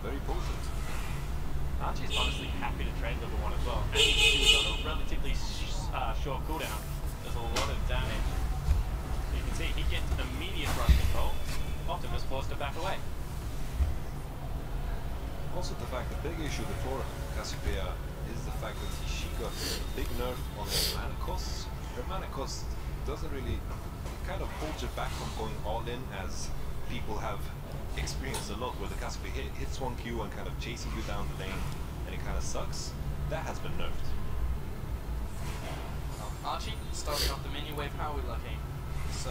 very potent. Archie's honestly happy to trade level 1 as well. And he was on a relatively short cooldown. There's a lot of damage. You can see he gets immediate rush control. Optimus forced to back away. Also the fact, the big issue before Cassiopeia is the fact that she got a big nerf on her mana costs. Her mana cost doesn't really, kind of holds her back from going all in, as people have experienced a lot where the Cassiopeia hits one Q and kind of chasing you down the lane and it kind of sucks. That has been nerfed. Archie starting off the minion wave, how are we looking? So,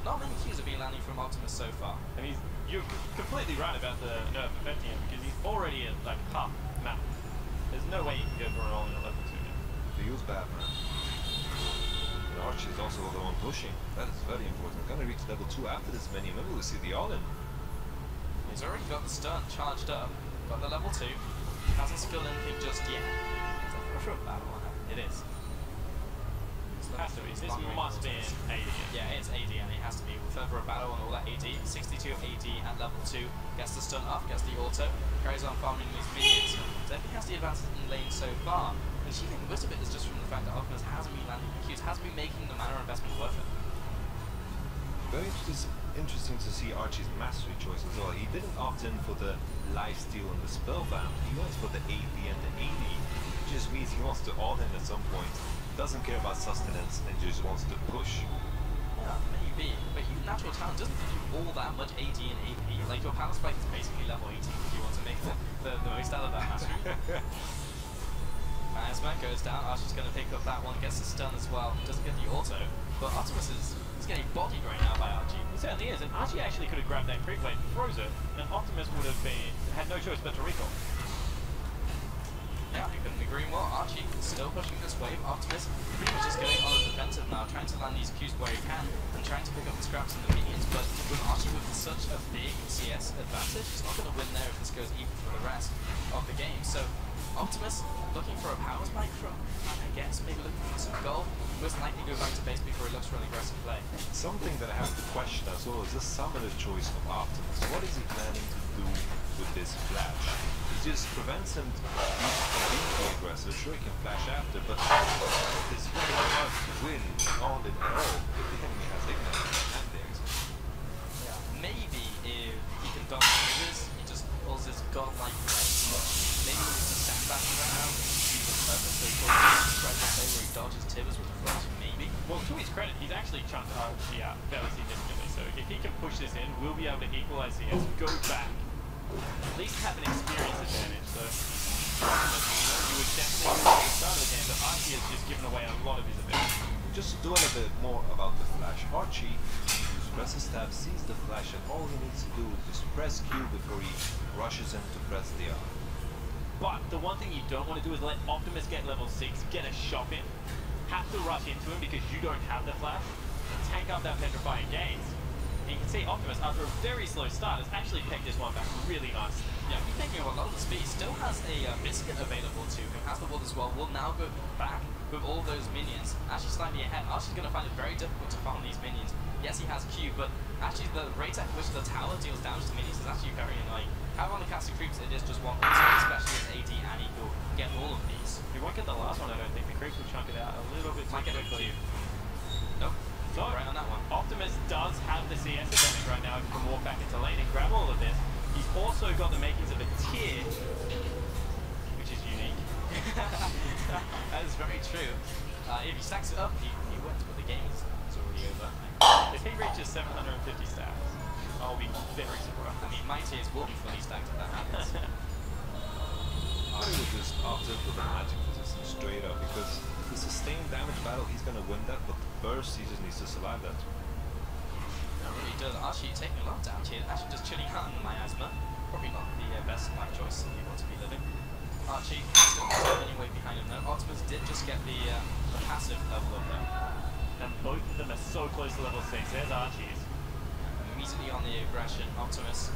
not many Qs have been landing from Optimus so far. And you're completely right about the nerf affecting him, because he's already at like half map. There's no way you can go for an all in at level 2 now. The use bad, man. And Archie is also the one pushing. That is very important. Gonna reach level 2 after this minion. Maybe we'll see the all in. He's already got the stun charged up, got the level 2, hasn't spilled anything just yet. Is that for sure battle on it? It is. Has to be. This must be an AD. Yeah, it's AD and it has to be. With further battle and all that AD, 62 AD at level 2, gets the stun up, gets the auto, carries on farming these minions. Definitely has the advantage in lane so far. And she thinks most of it is just from the fact that Optimus hasn't been landing the Qs, hasn't been making the mana investment worth it. Very interesting to see Archie's mastery choice as well. He didn't opt in for the lifesteal and the spellbound. He went for the AP and the AD. It just means he wants to all in at some point. Doesn't care about sustenance and just wants to push. Yeah, maybe. But your natural talent doesn't give you all that much AD and AP. Like your power spike is basically level 18 if you want to make the most out of that mastery. As man goes down, Archie's going to pick up that one, gets the stun as well, doesn't get the auto. But Optimus is getting bodied right now by Archie. He certainly is, and Archie actually could have grabbed that creep blade and froze it, and Optimus would have had no choice but to recall. Yeah, I couldn't agree more. Archie still pushing this wave. Optimus pretty much just going on the defensive now, trying to land these Qs where he can, and trying to pick up the scraps in the minions. But with Archie with such a big CS advantage, he's not going to win there if this goes even for the rest of the game. So Optimus looking for a power spike from, I guess, maybe looking for some gold. Most likely go back to base before he looks for an aggressive play. Something that I have to question as well is the summoner choice of Optimus. What is he planning to do with this flash? It just prevents him from being too aggressive. Sure, he can flash after, but it's really hard to win all in all if the enemy has ignorance and the X. Yeah, maybe if he can dodge triggers, he just pulls his godlike flex. Maybe he needs to stand back right now. He's a perfect incredible play where he dodges Tibbers with the flash, maybe. Well, to his credit, he's actually chunked Archie out fairly significantly, so if he can push this in, we'll be able to equalize CS, go back, at least have an experience advantage. So you would definitely lose at the start of the game, but Archie has just given away a lot of his ability. Just doing a bit more about the flash. Archie presses tab, sees the flash, and all he needs to do is just press Q before he rushes in to press the R. But the one thing you don't want to do is let Optimus get level 6, get a shot in, have to rush into him because you don't have the flash, and tank up that petrifying gaze. And you can see Optimus, after a very slow start, has actually pegged this one back really nicely. Yeah, he's taking a lot of the speed. Still has a biscuit available to him, has the wall as well. Will now go back with all those minions. Actually slightly ahead. Archie's going to find it very difficult to farm these minions. Yes, he has Q, but actually the rate at which the tower deals damage to minions is actually very annoying. How on the casting creeps it is just one person, especially as AD and he will get all of these. He won't get the last one, I don't think. The creeps will chunk it out a little bit too quickly. Nope. So, right on that one. Optimus does have the CS advantage right now if he can walk back into lane and grab all of this. He's also got the makings of a tier, which is unique. That is very true. If he stacks it up, he wins, but the game is already over. If he reaches 750 stacks, I'll be very surprised. I mean, my tiers will be fully stacked if that happens. I would just opt in for the magic position straight up, because the sustained damage battle, he's going to win that, but the burst, he just needs to survive that. Yeah, really does. Archie taking a lot of damage here, actually just chilling out in the miasma. Probably not the best life choice if you want to be living. Archie still anyway behind him though. Optimus did just get the passive level up there. And both of them are so close to level 6. There's Archie's. Immediately on the aggression, Optimus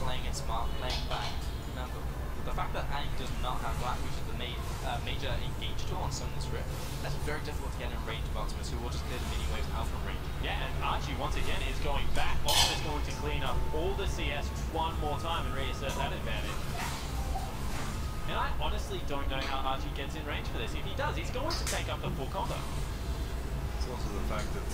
playing it smart, playing back. Remember, The fact that Annie does not have Black, which is the major engage tool on Summon's Rift, that's very difficult to get in range of Optimus, who will just clear the mini waves out from range. Yeah, and Archie once again is going back. Optimus is going to clean up all the CS one more time and reassert that advantage. And I honestly don't know how Archie gets in range for this. If he does, he's going to take up the full combo. It's also the fact that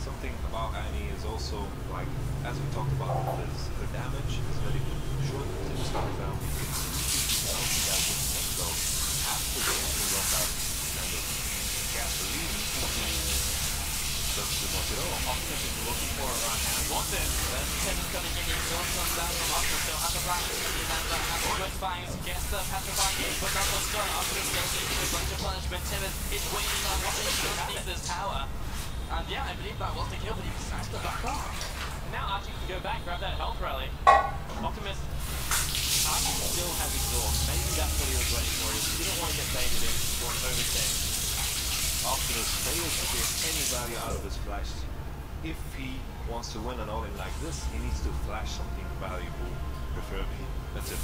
something about Annie is also, like, as we talked about, the damage is very short. It's coming down. You can see that with Nexo after the engine runs out kind of gasoline doesn't do much at all. Optimus is looking for it right now. He wants it. There's Tibbs coming in, exhaust comes down from Optimus, still has the Black, and has the good finds, gets the petrifying hit, but not the stun. Optimus goes into a bunch of punishment. Tibbs is waiting on what is underneath this tower. And yeah, I believe that was the kill, but he snatched the back off. Now Archie can go back, grab that health rally. Optimus, Archie still has exhaust. Maybe that's what he was waiting for. He didn't want to get baited in for an overstay. Optimus fails to get any value out of his flash. If he wants to win an all-in like this, he needs to flash something valuable, preferably. That's it.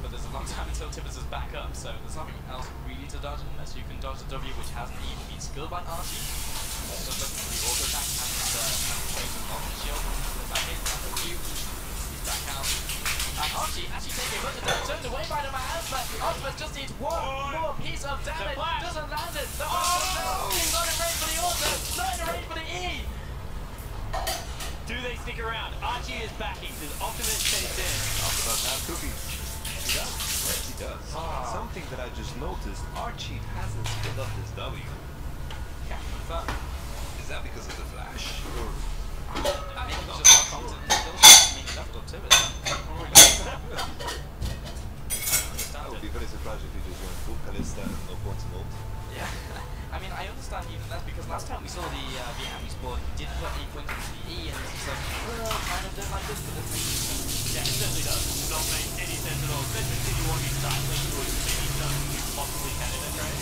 But there's a long time until Tibbs is back up, so there's nothing else really to dodge unless you can dodge the W, which hasn't even been skilled by Archie. So looking for the auto attack, hasn't changed the ultimate shield. Back in, that's a view. He's back out. And Archie actually taking a bunch of damage, turned away by the man, but Optimus just needs one more piece of damage. Doesn't land it. The he's not in range for the auto, not in range for the E. Do they stick around? Archie is backing. Does Optimus chase in? Optimus has cookies. He does. Yes, he does. Something that I just noticed, Archie hasn't split up his W. Yeah, confirm. Is that because of the flash? Or I mean, it's just not confident. Still doesn't mean left or Tibbs. I would be very surprised if he just went full Kalista and no points in ult. Yeah, I mean, I understand even that because last time we saw the Ami spawn, he didn't put any points into the E, and it's like, well, kind of don't like this, but it's Yeah, it certainly does not make any sense at all. Especially if you want to be cycling towards maybe some possibly candidate, right?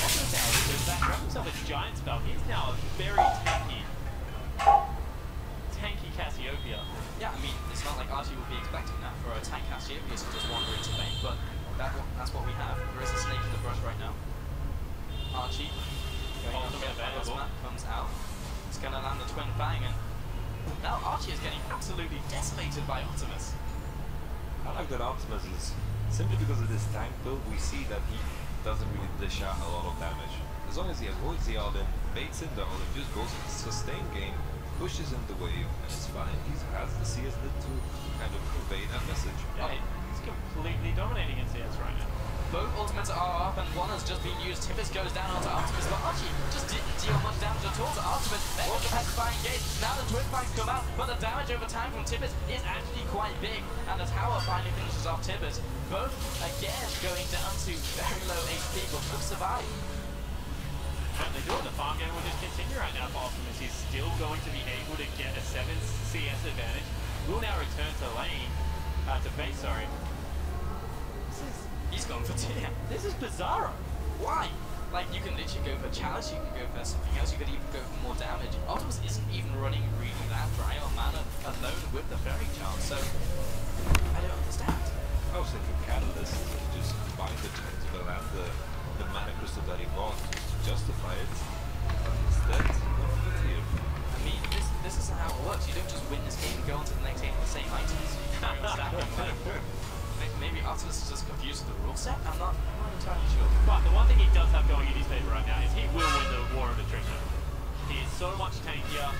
Optimus now goes back, grab himself a giant spell. He's now a very tanky Cassiopeia. yeah, I mean, it's not like Archie would be expecting that for a tank Cassiopeia to just wander into lane, but that's what we have. There is a snake in the brush right now. Archie, going up Ultimate against the available. map, comes out. It's going to land the twin fang, and now Archie is getting absolutely decimated by Optimus. I like that Optimus is, simply because of this tank build, we see that he doesn't really dish out a lot of damage. As long as he avoids the all-in, baits in the all-in, just goes for the sustain game, pushes in the wave, and it's fine. He has the CS lit to kind of convey that message. Yeah, he's completely dominating in CS right now. Both ultimates are up and one has just been used. Tibbs goes down onto Optimus, but Archie just didn't deal much damage at all to Optimus. Then with the petrifying gate, now the twin fangs come out, but the damage over time from Tibbs is actually quite big, and the tower finally finishes off Tibbs. Both again going down to very low HP, but will survive. And they do it. The farm game will just continue right now for Optimus. He's still going to be able to get a 7 CS advantage. Will now return to lane, to base, sorry. He's gone for tier. This is bizarro. Why? Like, you can literally go for chalice, you can go for something else, you could even go for more damage. Optimus isn't even running really that dry on mana alone with the fairy charm, so I don't understand. I was thinking Catalyst, just combine the tentacle and the mana crystal that he bought to justify it. But instead, he went for the tier. I mean, this isn't how it works. You don't just win this game and go on to the next game with the same items. You carry on stacking. Maybe Optimus is just confused with the rule set? I'm not entirely sure. But the one thing he does have going in his favor right now is he will win the war of attrition. He is so much tankier.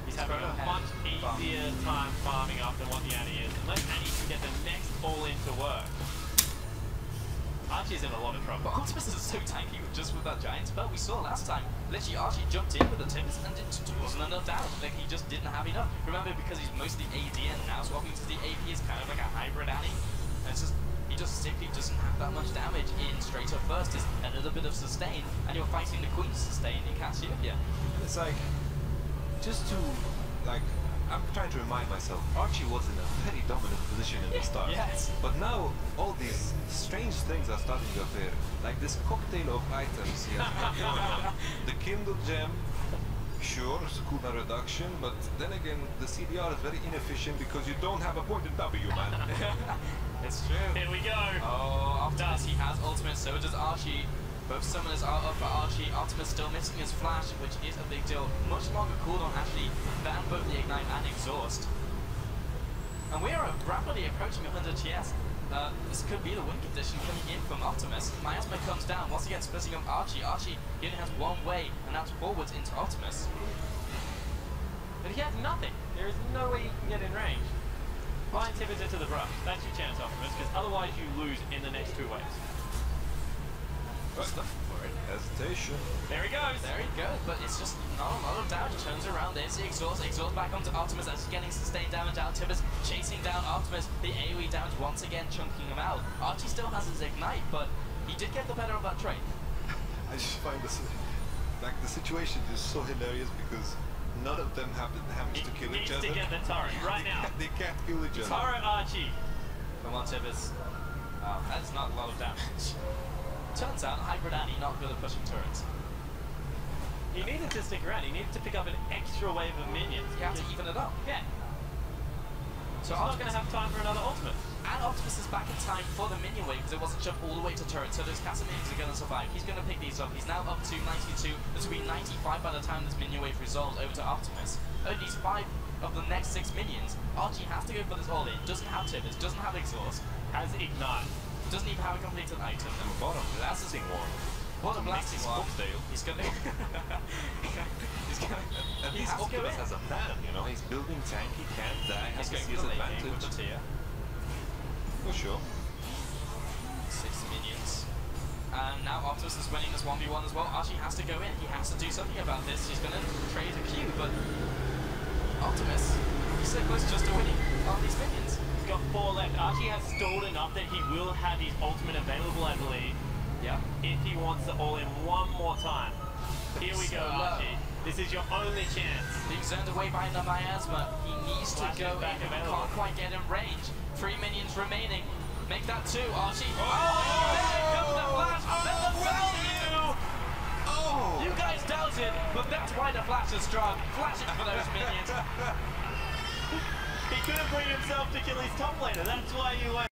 He's having a much easier time farming up than what the Annie is. Unless Annie can get the next all-in to work. Archie's in a lot of trouble. But Optimus is so tanky just with that giant spell. We saw last time, literally Archie jumped in with the Tibbs and it just wasn't enough damage. Like, he just didn't have enough. Remember, because he's mostly AD and now swapping to the AP is kind of like a hybrid Annie. And it's just, he just simply doesn't have that much damage in straight up first. It's a little bit of sustain, and you're fighting the Queen's sustain in Cassiopeia. It's like, just to, like, I'm trying to remind myself, Archie was in a very dominant position in the start. Yes. But now, all these strange things are starting to appear. Like this cocktail of items he has got going on. The Kindle Gem, Sure, it's a cooldown reduction, but then again, the CDR is very inefficient because you don't have a pointed W, man. It's true. Here we go. Oh, Optimus, he has ultimate, so does Archie. Both summoners are up for Archie. Optimus still missing his flash, which is a big deal. Much longer cooldown actually than both the Ignite and Exhaust. And we are rapidly approaching 100 TS. This could be the win condition coming in from Optimus. Miasma comes down, once again splitting up Archie. Archie he only has one way, and that's forwards into Optimus. But he has nothing. There is no way you can get in range. Blind tip into the brush. That's your chance, Optimus, because otherwise you lose in the next 2 waves. Stuff for it. Hesitation. There he goes. There he goes, but it's just not a lot of damage. Turns around, there's the exhaust back onto Optimus as he's getting sustained damage out. Tibbers chasing down Optimus, the AoE damage once again chunking him out. Archie still has his Ignite, but he did get the better of that trade. I just find this, like, the situation is so hilarious because none of them have the damage to kill each other. He needs to get the turret right now. They can't kill each other. Turret Archie. Come on, Tibbers. That's not a lot of damage. Turns out, Hybrid Annie not good at pushing turrets. He needed to stick around. He needed to pick up an extra wave of minions. You have to even it up. Yeah. So He's not going to have time for another ultimate. And Optimus is back in time for the minion wave because it wasn't shoved all the way to turret. So those Cassiopeia are going to survive. He's going to pick these up. He's now up to 92. This will be 95 by the time this minion wave resolves over to Optimus. At least 5 of the next 6 minions. Archie has to go for this all-in. Doesn't have Tibbers, doesn't have Exhaust. Has Ignite. Doesn't even have a completed item. And bottom blasting one. What a blasting one. He's gonna. At least Optimus has a plan, you know. He's building tank, he can't die, has to see his advantage. With the tier. For sure. 6 minions. And now Optimus is winning this 1v1 as well. Archie has to go in. He has to do something about this. He's gonna trade a Q, but Optimus, he's so close just to winning on these minions. He's got 4 left. Archie has stalled enough that he will have his ultimate available, I believe. Yeah. If he wants to all in one more time. Here we go, Archie. This is your only chance. Being zoned away by the miasma. He needs to go in. He can't quite get in range. 3 minions remaining. Make that 2, Archie. Oh! There comes the flash. Then the value. Oh! You guys doubted, but that's why the flash is strong. Flashing for those minions. He couldn't bring himself to kill his top laner. That's why you went.